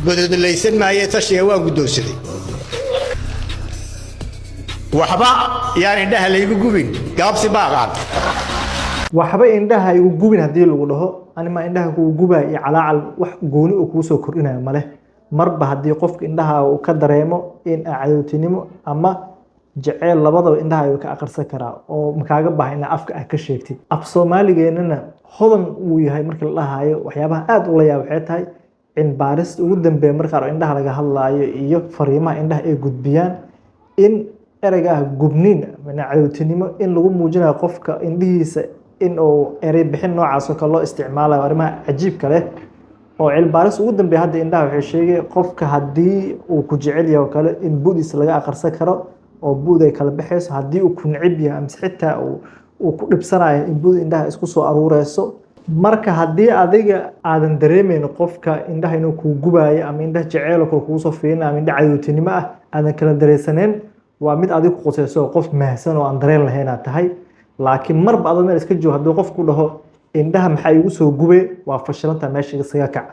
بدل الليسن ما يتشي هو قدوسري وحبا يعني ده اللي يقوبين قابسي باقات waxba indhaha igu gubin hadii lagu dhaho anima indhaha ku gubay calaacal wax gooni oo ku soo kordhinayo male marba hadii qofka indhaha uu ka dareemo in cadowtinimo ama jaceyl labadaba indhaha ay ka aqarsan karaa oo makaaga baahan in afka ay ka sheegtid af Soomaaligeennana hodan uu yahay marka la dhahayo waxyaabaha aad u la yaab waxay tahay in baarista ugu dambeeya marka indhaha laga hadlaayo iyo fariimaha indhaha ay gudbiyaan in erayga gubniin ama cadowtinimo in lagu muujinayo qofka indhihiisa in uu eray bixin noocaas oo kale loo isticmaalayo arrimaha cajiibka leh oo cilmi baaris ugu dambeeya hadda indhaha waxay sheegay qofka haddii uu ku jecel yahay oo kale in buudis laga aqarsan karo oo buud ay kala baxayso haddii uu ku necib yahay ama xitaa uu ku dhibsanayo in buud indhaha isku soo aruureyso marka haddii adiga aadan dareemeyn qofka indhaha inuu ku gubayo ama indhaha jecel oo kugu soo fiirinayo ama indhaha cadowtinimo ah aadan kala dareensaneen waa mid adigu ku qosayso qof mahsan oo aan dareen lahayn aad tahay laakiin marba adoo meel iska joogo haddii qofku dhaho indhaha maxay igu soo gubay waa fashilanta meesha isaga kac